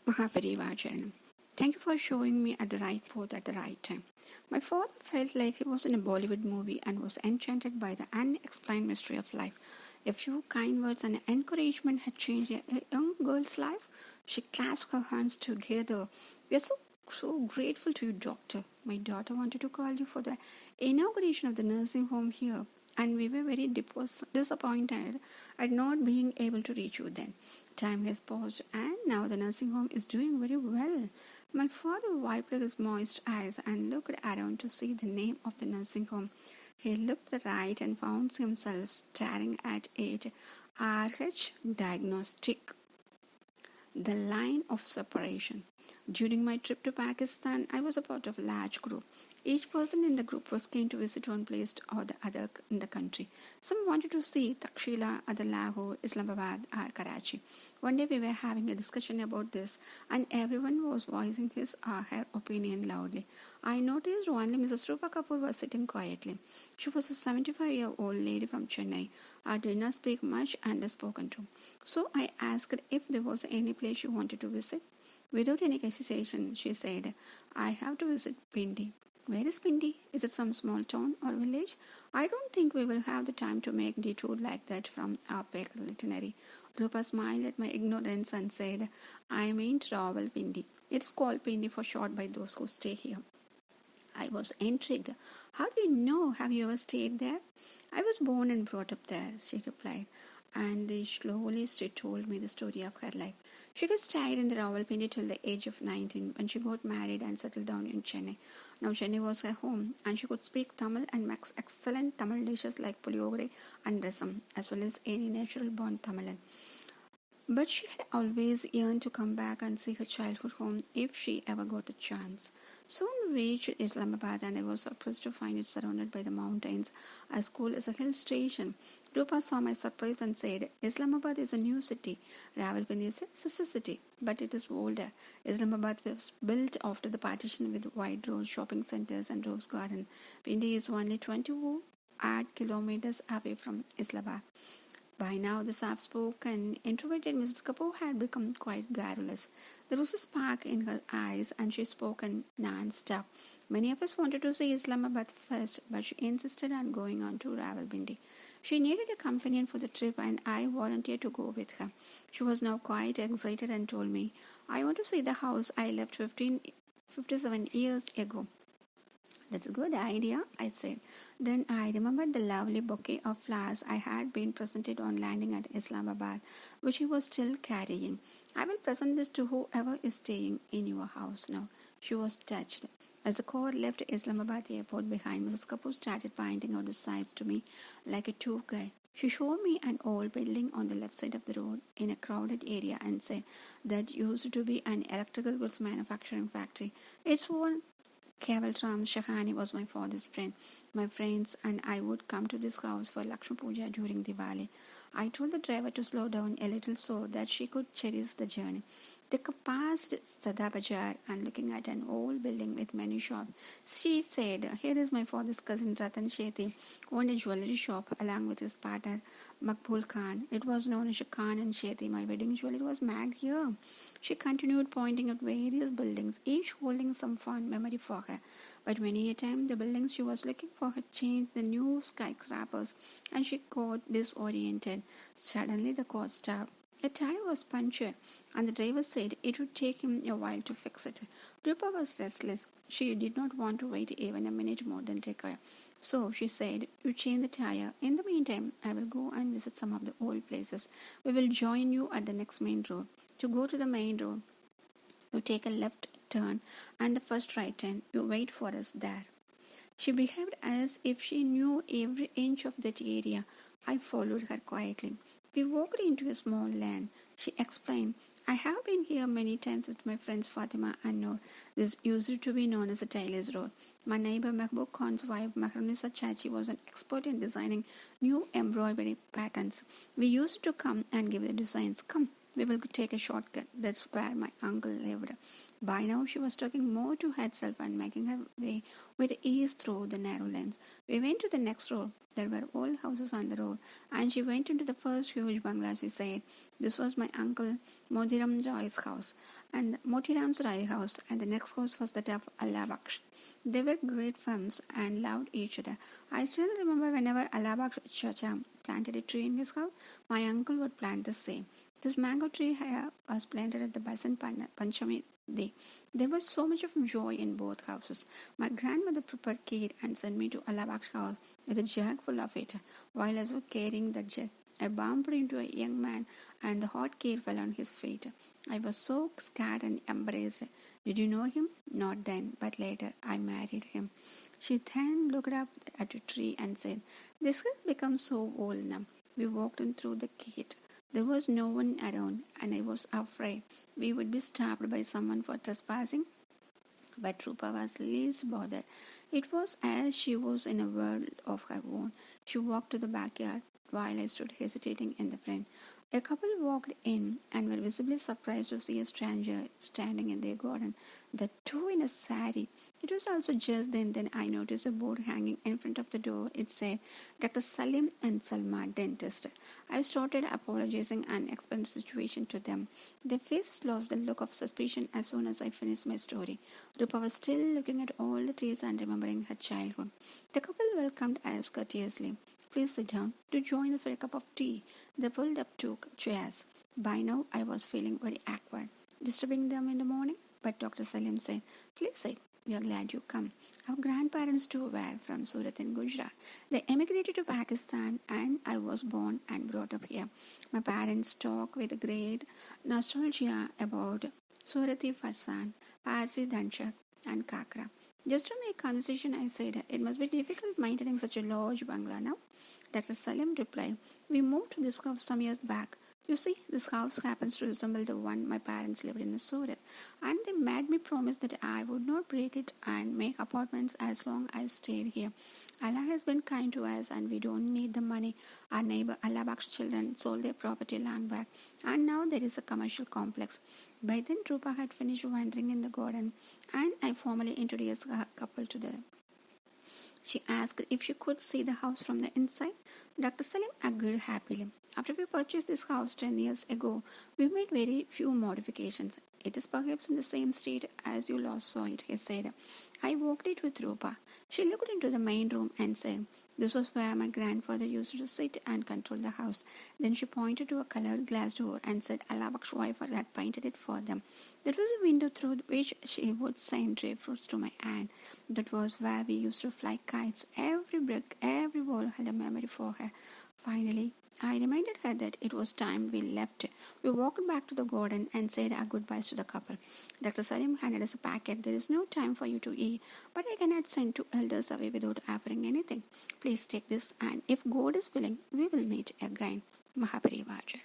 Mahaparivachanam. Thank you for showing me at the right port at the right time. My father felt like he was in a Bollywood movie and was enchanted by the unexplained mystery of life. A few kind words and encouragement had changed a young girl's life. She clasped her hands together. We are so grateful to you, doctor. My daughter wanted to call you for the inauguration of the nursing home here, and we were very disappointed at not being able to reach you then. Time has passed, and now the nursing home is doing very well. My father wiped his moist eyes and looked around to see the name of the nursing home. He looked right and found himself staring at it. RH Diagnostic. The line of separation. During my trip to Pakistan, I was a part of a large group. Each person in the group was keen to visit one place or the other in the country. Some wanted to see Takshila, other Lahore, Islamabad, or Karachi. One day we were having a discussion about this, and everyone was voicing his or her opinion loudly. I noticed only Mrs. Rupa Kapoor was sitting quietly. She was a 75-year-old lady from Chennai. I did not speak much and was spoken to. So I asked if there was any place she wanted to visit. Without any hesitation, she said, I have to visit Pindi. Where is Pindi? Is it some small town or village? I don't think we will have the time to make detour like that from our packed itinerary. Rupa smiled at my ignorance and said, I mean Rawalpindi. It's called Pindi for short by those who stay here. I was intrigued. How do you know? Have you ever stayed there? I was born and brought up there, she replied. And slowly she told me the story of her life. She got stayed in the Rawalpindi till the age of 19 when she got married and settled down in Chennai. Now Chennai was her home and she could speak Tamil and make excellent Tamil dishes like puliyogre and rasam as well as any natural born Tamilan. But she had always yearned to come back and see her childhood home if she ever got the chance. Soon we reached Islamabad and I was surprised to find it surrounded by the mountains as cool as a hill station. Rupa saw my surprise and said, Islamabad is a new city. Rawalpindi is a sister city, but it is older. Islamabad was built after the partition with wide roads, shopping centers and rose garden. Pindi is only 20-odd kilometers away from Islamabad. By now, the soft-spoken, introverted Mrs. Kapoor had become quite garrulous. There was a spark in her eyes, and she spoke non-stop. Many of us wanted to see Islamabad first, but she insisted on going on to Rawalpindi. She needed a companion for the trip, and I volunteered to go with her. She was now quite excited and told me, I want to see the house I left 57 years ago. That's a good idea, I said. Then I remembered the lovely bouquet of flowers I had been presented on landing at Islamabad, which he was still carrying. I will present this to whoever is staying in your house now. She was touched. As the car left Islamabad airport behind, Mrs. Kapoor started pointing out the sights to me like a tour guide. She showed me an old building on the left side of the road in a crowded area and said that used to be an electrical goods manufacturing factory. It's one Kevalram Shahani was my father's friend. My friends and I would come to this house for Lakshmi Puja during Diwali. I told the driver to slow down a little so that she could cherish the journey. They passed Sada Bazaar and looking at an old building with many shops. She said, here is my father's cousin Ratan Shetty, owned a jewelry shop along with his partner Makbul Khan. It was known as Khan and Shetty. My wedding jewelry was made here. She continued pointing at various buildings, each holding some fond memory for her. But many a time the buildings she was looking for had changed the new skyscrapers and she got disoriented. Suddenly the car stopped. A tire was punctured, and the driver said it would take him a while to fix it. Rupa was restless. She did not want to wait even a minute more than take her. So she said, you change the tire. In the meantime, I will go and visit some of the old places. We will join you at the next main road. To go to the main road, you take a left turn and the first right turn. You wait for us there. She behaved as if she knew every inch of that area. I followed her quietly. We walked into a small lane. She explained, I have been here many times with my friends Fatima and Noor. This used to be known as the Tailor's Road. My neighbor Mahbub Khan's wife Mahrunisa Chachi was an expert in designing new embroidery patterns. We used to come and give the designs. Come, We will take a shortcut. That's where my uncle lived. By now, she was talking more to herself and making her way with ease through the narrow lanes. We went to the next road. There were old houses on the road, and she went into the first huge bungalow. She said, "This was my uncle Motiram Roy's house, and Motiram's Rai house, and the next house was that of Allah Baksh. They were great friends and loved each other. I still remember whenever Allah Baksh Chacha planted a tree in his house, my uncle would plant the same. This mango tree here was planted at the Basant Panchami day. There was so much of joy in both houses. My grandmother prepared kheer and sent me to Alabak's house with a jug full of it. While I was carrying the jug, I bumped into a young man and the hot kheer fell on his feet. I was so scared and embarrassed. Did you know him? Not then, but later I married him. She then looked up at a tree and said, "This has become so old now." We walked in through the gate. There was no one around, and I was afraid we would be stopped by someone for trespassing. But Rupa was least bothered. It was as she was in a world of her own. She walked to the backyard while I stood hesitating in the front. A couple walked in and were visibly surprised to see a stranger standing in their garden, the two in a sari. It was also just then I noticed a board hanging in front of the door. It said, "Dr. Salim and Salma, dentist." I started apologizing and explained the situation to them. Their faces lost the look of suspicion as soon as I finished my story. Rupa was still looking at all the trees and remembering her childhood. The couple welcomed us courteously. "Please sit down. Do join us for a cup of tea." They pulled up two chairs. By now, I was feeling very awkward, disturbing them in the morning. But Dr. Salim said, "Please sit. We are glad you come." Our grandparents too were from Surat in Gujarat. They emigrated to Pakistan and I was born and brought up here. My parents talk with great nostalgia about Surati Farsan, Parsi Danchak and Kakra. Just to make conversation, I said, "It must be difficult maintaining such a large bungalow now." Dr. Salim replied, "We moved to this house some years back. You see, this house happens to resemble the one my parents lived in Surat, and they made me promise that I would not break it and make apartments as long as I stayed here. Allah has been kind to us and we don't need the money. Our neighbor Allah Bak's children sold their property long back, and now there is a commercial complex." By then, Rupa had finished wandering in the garden, and I formally introduced her couple to them. She asked if she could see the house from the inside. Dr. Salim agreed happily. After we purchased this house 10 years ago, we made very few modifications. "It is perhaps in the same state as you last saw it," he said. I walked it with Rupa. She looked into the main room and said, "This was where my grandfather used to sit and control the house." Then she pointed to a colored glass door and said Allah Bak's wife had painted it for them. That was a window through which she would send dry fruits to my aunt. That was where we used to fly kites. Every brick, every wall had a memory for her. Finally, I reminded her that it was time we left. We walked back to the garden and said our goodbyes to the couple. Dr. Salim handed us a packet. "There is no time for you to eat, but I cannot send two elders away without offering anything. Please take this, and if God is willing, we will meet again. Mahaparivaja."